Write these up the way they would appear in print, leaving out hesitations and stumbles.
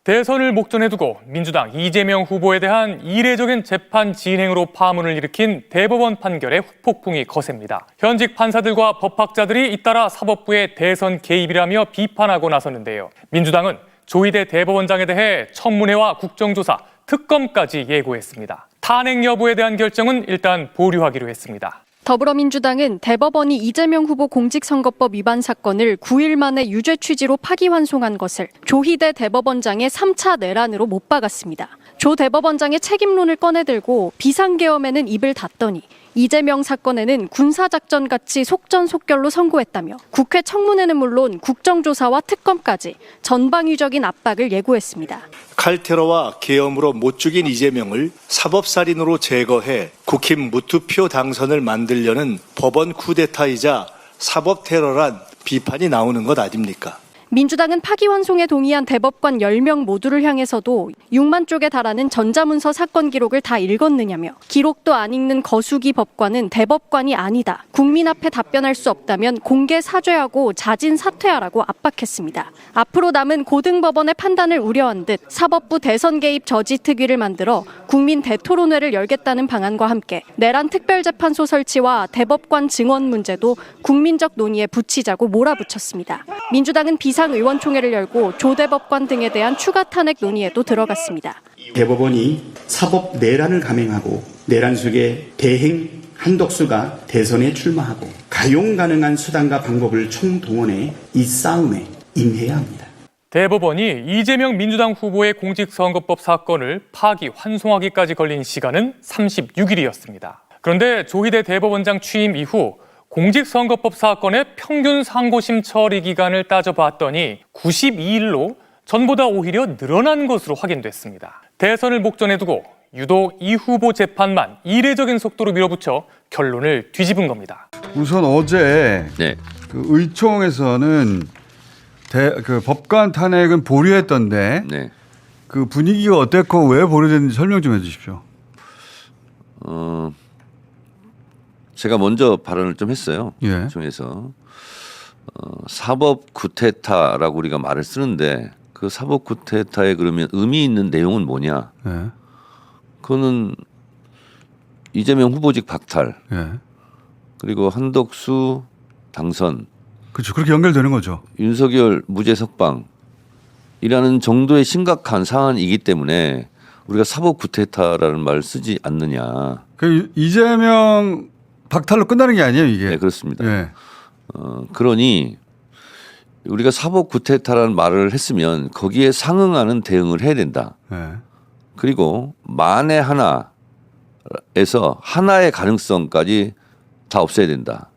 대선을 목전에 두고 민주당 이재명 후보에 대한 이례적인 재판 진행으로 파문을 일으킨 대법원 판결의 후폭풍이 거셉니다. 현직 판사들과 법학자들이 잇따라 사법부의 대선 개입이라며 비판하고 나섰는데요. 민주당은 조희대 대법원장에 대해 청문회와 국정조사, 특검까지 예고했습니다. 탄핵 여부에 대한 결정은 일단 보류하기로 했습니다. 더불어민주당은 대법원이 이재명 후보 공직선거법 위반 사건을 9일 만에 유죄 취지로 파기환송한 것을 조희대 대법원장의 3차 내란으로 못 박았습니다. 조 대법원장의 책임론을 꺼내들고 비상계엄에는 입을 닫더니 이재명 사건에는 군사작전같이 속전속결로 선고했다며 국회 청문회는 물론 국정조사와 특검까지 전방위적인 압박을 예고했습니다. 칼테러와 계엄으로 못 죽인 이재명을 사법살인으로 제거해 국힘 무투표 당선을 만들려는 법원 쿠데타이자 사법테러란 비판이 나오는 것 아닙니까? 민주당은 파기환송에 동의한 대법관 10명 모두를 향해서도 6만 쪽에 달하는 전자문서 사건 기록을 다 읽었느냐며 기록도 안 읽는 거수기 법관은 대법관이 아니다. 국민 앞에 답변할 수 없다면 공개 사죄하고 자진 사퇴하라고 압박했습니다. 앞으로 남은 고등법원의 판단을 우려한 듯 사법부 대선 개입 저지 특위를 만들어 국민 대토론회를 열겠다는 방안과 함께 내란 특별재판소 설치와 대법관 증언 문제도 국민적 논의에 붙이자고 몰아붙였습니다. 민주당은 비상의원총회를 열고 조 대법관 등에 대한 추가 탄핵 논의에도 들어갔습니다. 대법원이 사법 내란을 감행하고 내란 속에 대행 한덕수가 대선에 출마하고 가용 가능한 수단과 방법을 총동원해 이 싸움에 임해야 합니다. 대법원이 이재명 민주당 후보의 공직선거법 사건을 파기환송하기까지 걸린 시간은 36일이었습니다. 그런데 조희대 대법원장 취임 이후 공직선거법 사건의 평균 상고심 처리 기간을 따져봤더니 92일로 전보다 오히려 늘어난 것으로 확인됐습니다. 대선을 목전에 두고 유독 이 후보 재판만 이례적인 속도로 밀어붙여 결론을 뒤집은 겁니다. 우선 어제 네. 그 의총에서는 그 법관 탄핵은 보류했던데 네. 그 분위기가 어땠고 왜 보류됐는지 설명 좀 해주십시오. 제가 먼저 발언을 좀 했어요. 예. 중에서 사법 쿠데타라고 우리가 말을 쓰는데 그 사법 쿠데타에 그러면 의미 있는 내용은 뭐냐? 예. 그거는 이재명 후보직 박탈, 예. 그리고 한덕수 당선, 그렇죠. 그렇게 연결되는 거죠. 윤석열 무죄 석방이라는 정도의 심각한 사안이기 때문에 우리가 사법 쿠데타라는 말을 쓰지 않느냐. 그 이재명 박탈로 끝나는 게 아니에요, 이게. 네, 그렇습니다. 예. 그러니 우리가 사법 쿠데타라는 말을 했으면 거기에 상응하는 대응을 해야 된다. 예. 그리고 만에 하나에서 하나의 가능성까지 다 없애야 된다.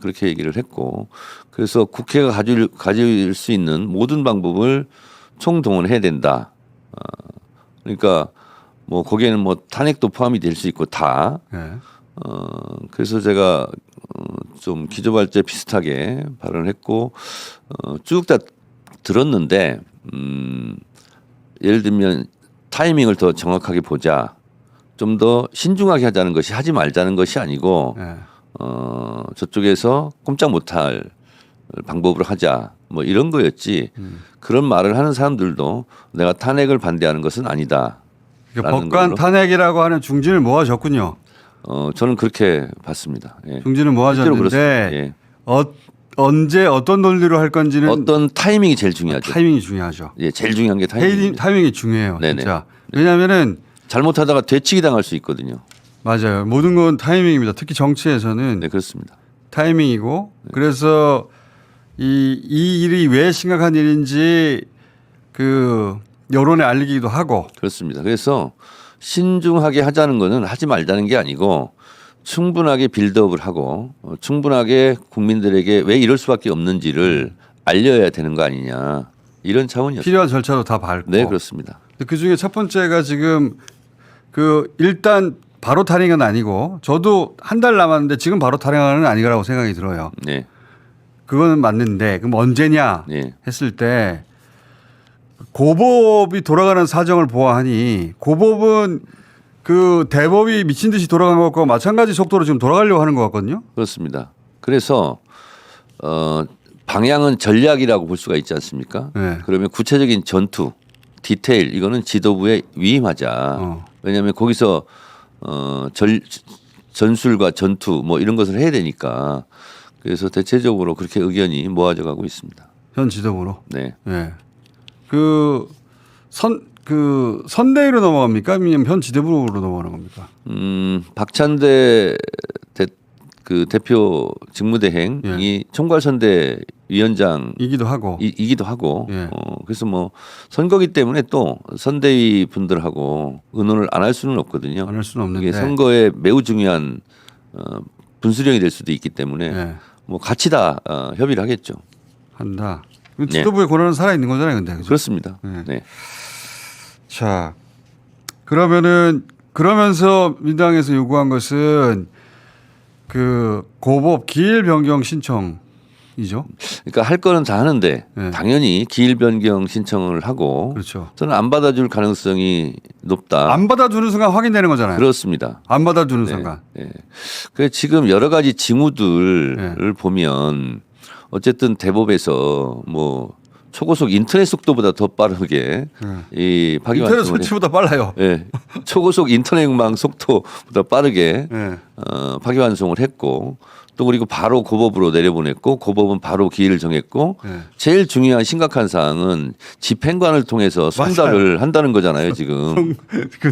그렇게 얘기를 했고, 그래서 국회가 가질 수 있는 모든 방법을 총동원해야 된다. 그러니까 뭐 거기에는 뭐 탄핵도 포함이 될 수 있고 다. 예. 그래서 제가 좀 기조발제 비슷하게 발언을 했고, 쭉 다 들었는데, 예를 들면 타이밍을 더 정확하게 보자, 좀 더 신중하게 하자는 것이 하지 말자는 것이 아니고, 예. 저쪽에서 꼼짝 못할 방법으로 하자, 뭐 이런 거였지. 그런 말을 하는 사람들도 내가 탄핵을 반대하는 것은 아니다. 그러니까 법관 탄핵이라고 하는 중진을 모아줬군요. 저는 그렇게 봤습니다. 예. 중진을 모아줬는데 예. 언제 어떤 논리로 할 건지는 어떤 타이밍이 제일 중요하죠. 타이밍이 중요하죠. 예, 제일 중요한 게 타이밍입니다. 타이밍이 중요해요. 네네. 진짜. 왜냐하면은 잘못하다가 되치기 당할 수 있거든요. 맞아요. 모든 건 타이밍입니다. 특히 정치에서는 네, 그렇습니다. 타이밍이고 그래서 이 일이 왜 심각한 일인지 그 여론에 알리기도 하고 그렇습니다. 그래서 신중하게 하자는 거는 하지 말자는 게 아니고 충분하게 빌드업을 하고 충분하게 국민들에게 왜 이럴 수밖에 없는지를 알려야 되는 거 아니냐, 이런 차원이었습니다. 필요한 절차도 다 밟고. 네, 그렇습니다. 그중에 첫 번째가 지금 그 일단 바로 탄핵은 아니고 저도 한 달 남았는데 지금 바로 탄핵은 아니라고 생각이 들어요. 네. 그거는 맞는데 그럼 언제냐 네. 했을 때 고법이 돌아가는 사정을 보아하니 고법은 그 대법이 미친 듯이 돌아간 것과 마찬가지 속도로 지금 돌아가려고 하는 것 같거든요. 그렇습니다. 그래서 방향은 전략이라고 볼 수가 있지 않습니까? 네. 그러면 구체적인 전투, 디테일 이거는 지도부에 위임하자. 왜냐하면 거기서 전술과 전투 뭐 이런 것을 해야 되니까 그래서 대체적으로 그렇게 의견이 모아져 가고 있습니다. 현 지도부로. 네. 예. 선대위로 넘어갑니까? 아니면 현 지도부로 넘어가는 겁니까? 박찬대 대표 직무대행이 예. 총괄선대위원장 이기도 하고. 이기도 하고 예. 그래서 뭐 선거기 때문에 또 선대위 분들하고 의논을 안 할 수는 없거든요. 안 할 수는 없는데. 이게 선거에 매우 중요한 분수령이 될 수도 있기 때문에 예. 뭐 같이 다 협의를 하겠죠. 한다. 지도부의 권한은 살아 있는 거잖아요, 근데. 그죠? 그렇습니다. 예. 네. 자, 그러면서 민주당에서 요구한 것은 그 고법 기일 변경 신청이죠. 그러니까 할 거는 다 하는데 네. 당연히 기일 변경 신청을 하고 그렇죠. 저는 안 받아줄 가능성이 높다. 안 받아주는 순간 확인되는 거잖아요. 그렇습니다. 안 받아주는 네. 순간. 네. 그래서 지금 여러 가지 징후들을 네. 보면 어쨌든 대법에서 뭐 초고속 인터넷 속도보다 더 빠르게 이 인터넷 파기환송을 설치보다 빨라요. 예. 초고속 인터넷망 속도보다 빠르게 네. 파기환송을 했고 또 그리고 바로 고법으로 내려보냈고 고법은 바로 기일을 정했고 네. 제일 중요한 심각한 사항은 집행관을 통해서 송달을 한다는 거잖아요 지금.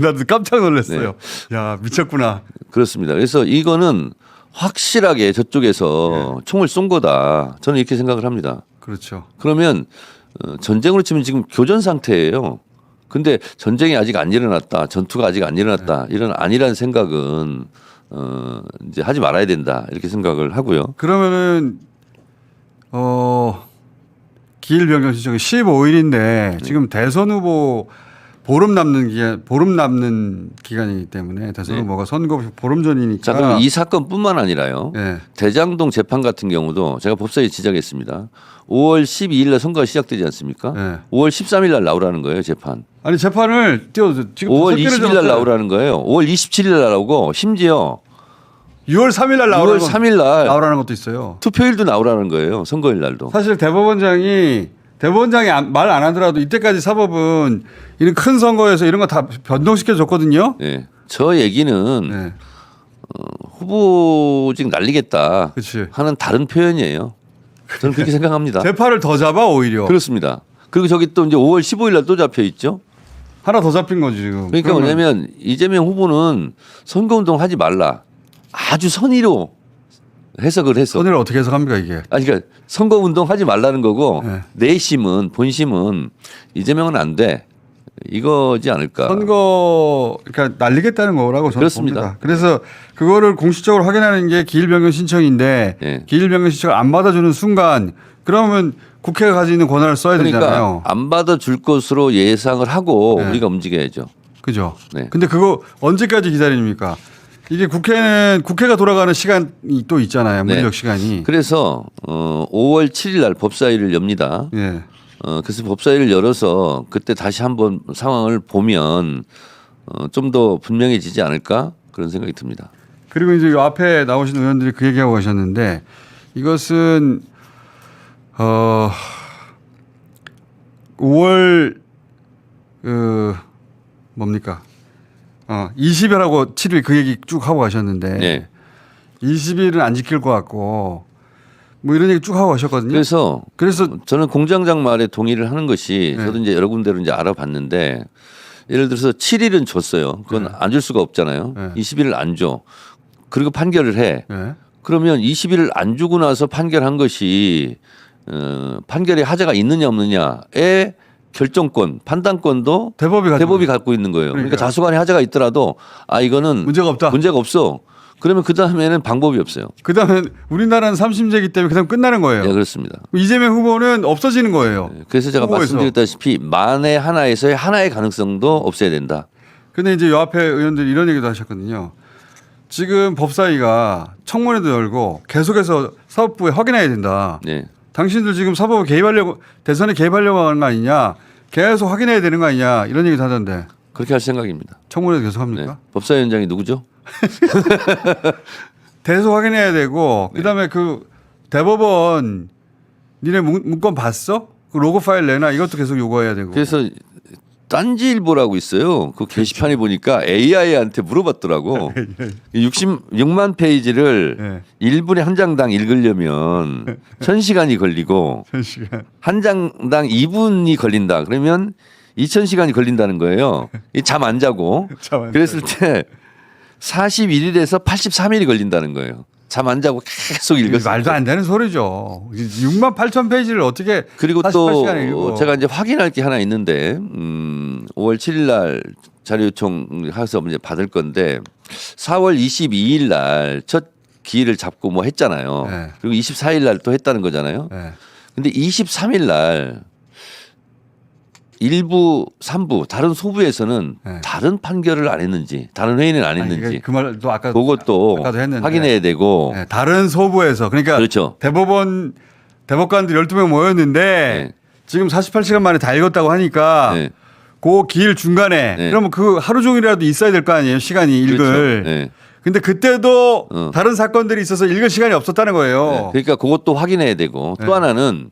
나도 깜짝 놀랐어요. 야 미쳤구나. 그렇습니다. 그래서 이거는 확실하게 저쪽에서 총을 쏜 거다. 저는 이렇게 생각을 합니다. 그렇죠. 그러면 전쟁으로 치면 지금 교전 상태예요. 근데 전쟁이 아직 안 일어났다. 전투가 아직 안 일어났다. 이런 아니란 생각은 이제 하지 말아야 된다. 이렇게 생각을 하고요. 그러면은 기일 변경 신청이 15일인데 지금 대선 후보 보름 남는 기간이기 때문에 대선 네. 후보가 선거 보름 전이니까. 자, 그럼 이 사건뿐만 아니라요. 네. 대장동 재판 같은 경우도 제가 법사위에 지적했습니다. 5월 12일 날 선거가 시작되지 않습니까? 네. 5월 13일 날 나오라는 거예요, 재판. 아니 재판을 지금 5월 20일 날 나오라는 거예요. 5월 27일 날 나오고 심지어 6월 3일 날 6월 3일 날 나오라는 것도 있어요. 투표일도 나오라는 거예요. 선거일 날도. 사실 대법원장이 말 안 하더라도 이때까지 사법은 이런 큰 선거에서 이런 거 다 변동시켜 줬거든요. 네. 저 얘기는 네. 후보직 날리겠다 그치. 하는 다른 표현이에요. 저는 그렇게 생각합니다. 재판을 더 잡아 오히려. 그렇습니다. 그리고 저기 또 이제 5월 15일 날 또 잡혀 있죠. 하나 더 잡힌 거지 지금. 그러니까 그러면 뭐냐면 이재명 후보는 선거운동 하지 말라. 아주 선의로 해석을 해서. 선의를 어떻게 해석합니까 이게? 아니 그러니까 선거운동 하지 말라는 거고 네. 내심은 본심은 이재명은 안 돼. 이거지 않을까. 선거 그러니까 날리겠다는 거라고 저는 그렇습니다. 봅니다. 그래서 그거를 공식적으로 확인하는 게 기일 변경 신청인데 네. 기일 변경 신청을 안 받아주는 순간 그러면 국회가 가지고 있는 권한을 써야 그러니까 되잖아요. 안 받아줄 것으로 예상을 하고 네. 우리가 움직여야죠. 그죠? 네. 근데 그거 언제까지 기다립니까? 이게 국회가 돌아가는 시간이 또 있잖아요. 네. 물리력 시간이. 그래서 5월 7일 날 법사위를 엽니다. 예. 그래서 법사위를 열어서 그때 다시 한번 상황을 보면 좀 더 분명해지지 않을까 그런 생각이 듭니다. 그리고 이제 요 앞에 나오신 의원들이 그 얘기하고 가셨는데 이것은 5월 뭡니까? 20일하고 7일 그 얘기 쭉 하고 가셨는데 네. 20일은 안 지킬 것 같고 뭐 이런 얘기 쭉 하고 가셨거든요. 그래서 저는 공장장 말에 동의를 하는 것이 네. 저도 이제 여러 군데로 이제 알아봤는데 예를 들어서 7일은 줬어요. 그건 안 줄 수가 없잖아요. 네. 20일을 안 줘. 그리고 판결을 해. 네. 그러면 20일을 안 주고 나서 판결한 것이 판결에 하자가 있느냐 없느냐의 결정권, 판단권도 대법이 갖고 있는 거예요. 그러니까 다수간에 하자가 있더라도 이거는 문제가 없다. 문제가 없어. 그러면 그 다음에는 방법이 없어요. 그다음에 우리나라는 3심제이기 때문에 그다음 끝나는 거예요. 네, 그렇습니다. 이재명 후보는 없어지는 거예요. 그래서 제가 후보에서. 말씀드렸다시피 만에 하나에서의 하나의 가능성도 없애야 된다. 근데 이제 요 앞에 의원들이 이런 얘기도 하셨거든요. 지금 법사위가 청문회도 열고 계속해서 사법부에 확인해야 된다. 네. 당신들 지금 사법에 개입하려고 대선에 개입하려고 하는 거 아니냐. 계속 확인해야 되는 거 아니냐. 이런 얘기도 하던데. 그렇게 할 생각입니다. 청문회도 계속 합니까? 네. 법사위원장이 누구죠? 계속 확인해야 되고 그다음에 그 대법원 니네 문건 봤어? 그 로고 파일 내놔 이것도 계속 요구해야 되고. 그래서 딴지일보라고 있어요. 그 게시판에 보니까 AI한테 물어봤더라고. 66만 페이지를 네. 1분에 한 장당 읽으려면 1000시간이 걸리고 1000시간. 한 장당 2분이 걸린다. 그러면 2000시간이 걸린다는 거예요. 잠 안 자고. 잠안 그랬을 때 41일에서 83일이 걸린다는 거예요. 잠 안 자고 계속 읽었어요. 말도 안 되는 소리죠. 6만 8천 페이지를 어떻게 그리고 48시간에 또 읽어. 제가 이제 확인할 게 하나 있는데 5월 7일 날 자료 요청해서 이제 받을 건데 4월 22일 날 첫 기일을 잡고 뭐 했잖아요. 네. 그리고 24일 날 또 했다는 거잖아요. 네. 근데 23일 날 일부, 3부 다른 소부에서는 네. 다른 판결을 안 했는지 다른 회의는 안 했는지 그 말도 아까 그것도 아까도 했는데. 확인해야 되고 네, 다른 소부에서 그러니까 그렇죠. 대법관들 12명 모였는데 네. 지금 48시간 만에 다 읽었다고 하니까 네. 그 기일 중간에 네. 그러면 그 하루 종일이라도 있어야 될 거 아니에요. 시간이 읽을. 그렇죠. 네. 근데 그때도 어. 다른 사건들이 있어서 읽을 시간이 없었다는 거예요. 네. 그러니까 그것도 확인해야 되고 또 하나는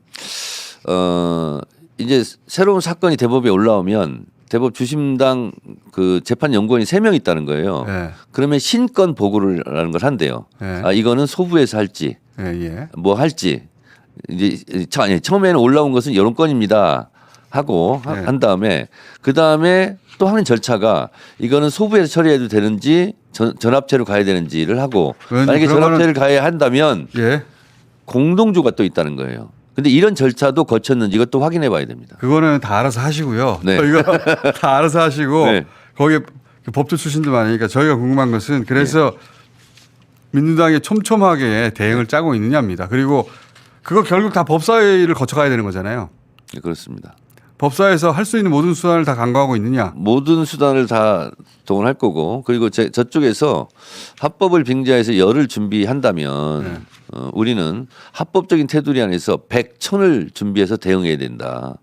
이제 새로운 사건이 대법에 올라오면 대법 주심당 그 재판 연구원이 3명 있다는 거예요. 네. 그러면 신건 보고를라는 걸 한대요. 네. 아 이거는 소부에서 할지 예, 예. 뭐 할지 이제 처음에는 올라온 것은 이런 건입니다 하고 네. 한 다음에 그 다음에 또 하는 절차가 이거는 소부에서 처리해도 되는지 전합체로 가야 되는지를 하고 만약에 그러면은- 전합체를 가야 한다면 예. 공동조가 또 있다는 거예요. 근데 이런 절차도 거쳤는지 이것도 확인해 봐야 됩니다. 그거는 다 알아서 하시고요. 네. 저희가 다 알아서 하시고 네. 거기에 법조 출신들 많으니까 저희가 궁금한 것은 그래서 민주당이 촘촘하게 대응을 짜고 있느냐입니다. 그리고 그거 결국 다 법사위를 거쳐가야 되는 거잖아요. 네, 그렇습니다. 법사위에서 할 수 있는 모든 수단을 다 강구하고 있느냐. 모든 수단을 다 동원할 거고 그리고 저쪽에서 합법을 빙자해서 열을 준비한다면 네. 우리는 합법적인 테두리 안에서 100천을 준비해서 대응해야 된다.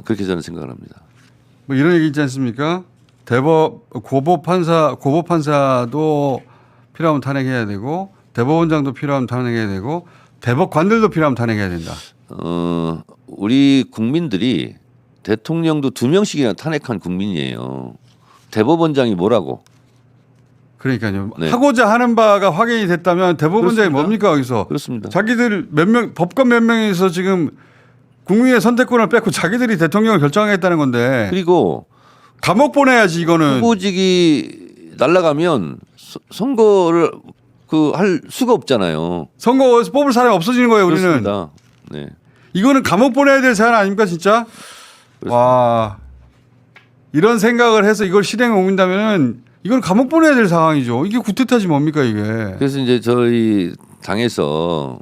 그렇게 저는 생각을 합니다. 뭐 이런 얘기 있지 않습니까? 고법 판사도 필요하면 탄핵해야 되고 대법원장도 필요하면 탄핵해야 되고 대법관들도 필요하면 탄핵해야 된다. 우리 국민들이 대통령도 2명씩이나 탄핵한 국민이에요. 대법원장이 뭐라고? 그러니까요. 네. 하고자 하는 바가 확인이 됐다면 대법원장이 그렇습니다. 뭡니까 여기서? 그렇습니다. 자기들 몇 명, 법관 몇 명에서 지금 국민의 선택권을 뺏고 자기들이 대통령을 결정하겠다는 건데 그리고 감옥 보내야지 이거는. 후보직이 날아가면 선거를 할 수가 없잖아요. 선거에서 뽑을 사람이 없어지는 거예요 우리는. 그렇습니다. 네. 이거는 감옥 보내야 될 사안 아닙니까 진짜? 그렇습니다. 와 이런 생각을 해서 이걸 실행에 옮긴다면은 이건 감옥 보내야 될 상황이죠. 이게 구태타지 뭡니까 이게? 그래서 이제 저희 당에서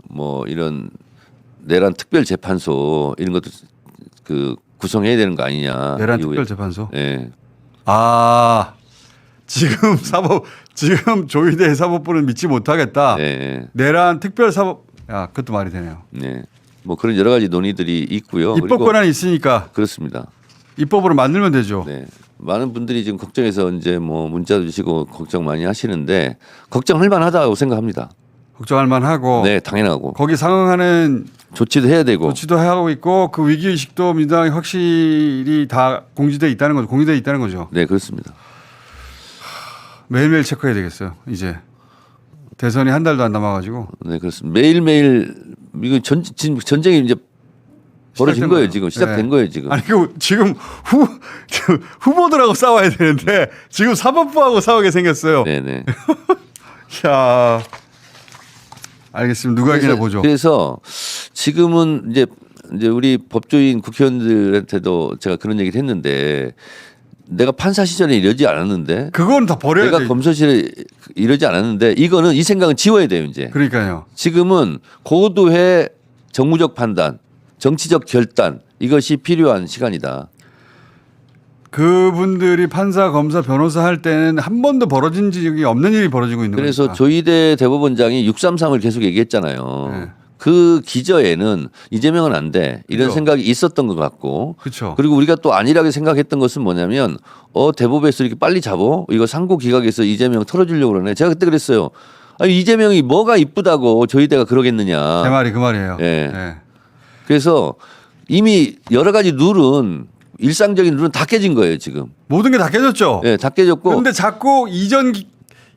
뭐 이런 내란 특별 재판소 이런 것도 그 구성해야 되는 거 아니냐. 내란 이후에. 특별재판소. 네. 아 지금 조희대 사법부는 믿지 못하겠다. 네. 내란 특별사법. 야 그것도 말이 되네요. 네. 뭐 그런 여러 가지 논의들이 있고요. 입법 그리고 권한이 있으니까 그렇습니다. 입법으로 만들면 되죠. 네. 많은 분들이 지금 걱정해서 이제 뭐 문자도 주시고 걱정 많이 하시는데 걱정할 만하다고 생각합니다. 걱정할 만하고 네, 당연하고 거기 상응하는 조치도 해야 되고. 조치도 하고 있고 그 위기 의식도 민주당이 확실히 다 공지돼 있다는 거죠. 공유돼 있다는 거죠. 네, 그렇습니다. 매일매일 체크해야 되겠어요. 이제 대선이 한 달도 안 남아가지고 네, 그렇습니다. 매일매일 이거 지금 전쟁이 이제 벌어진 시작된 거예요, 거예요. 지금. 시작된 네. 거예요, 지금. 아니 지금 후보들하고 싸워야 되는데 지금 사법부하고 싸우게 생겼어요. 네, 네. 야 알겠습니다. 누가 이기나 보죠. 그래서 지금은 이제 우리 법조인 국회의원들한테도 제가 그런 얘기를 했는데 내가 판사 시절에 이러지 않았는데 그건 다 버려야 내가 돼. 검사실에 이러지 않았는데 이거는 이 생각은 지워야 돼요, 이제. 그러니까요. 지금은 고도의 정무적 판단, 정치적 결단 이것이 필요한 시간이다. 그분들이 판사, 검사, 변호사 할 때는 한 번도 벌어진 적이 없는 일이 벌어지고 있는 그래서 거니까. 조희대 대법원장이 633을 계속 얘기했잖아요. 네. 그 기저에는 이재명은 안 돼. 이런 그죠. 생각이 있었던 것 같고. 그렇죠. 그리고 우리가 또 안일하게 생각했던 것은 뭐냐면 대법에서 이렇게 빨리 잡어? 이거 상고 기각해서 이재명 털어주려고 그러네. 제가 그때 그랬어요. 아니 이재명이 뭐가 이쁘다고 조희대가 그러겠느냐. 제 말이 그 말이에요. 예. 네. 그래서 이미 여러 가지 룰은 일상적인 룰은 다 깨진 거예요 지금. 모든 게 다 깨졌죠. 예, 다 깨졌고. 그런데 자꾸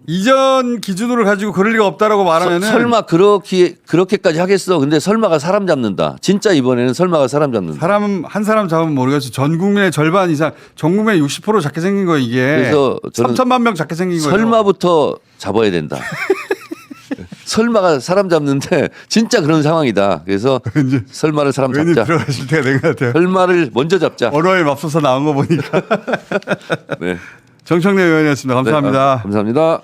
이전 기준으로 가지고 그럴 리가 없다라고 말하면은 설마 그렇게까지 하겠어? 근데 설마가 사람 잡는다. 진짜 이번에는 설마가 사람 잡는다. 한 사람 잡으면 모르겠어. 전 국민의 절반 이상, 전 국민의 60% 작게 생긴 거 이게. 그래서 저는 3천만 명 작게 생긴 거예요. 설마부터 잡아야 된다. 설마가 사람 잡는데 진짜 그런 상황이다. 그래서 설마를 사람 의원님 잡자. 들어가실 때가 된 것 같아요. 설마를 먼저 잡자. 언어에 맙서서 나온 거 보니까. 네. 정청래 의원이었습니다. 감사합니다. 네, 감사합니다.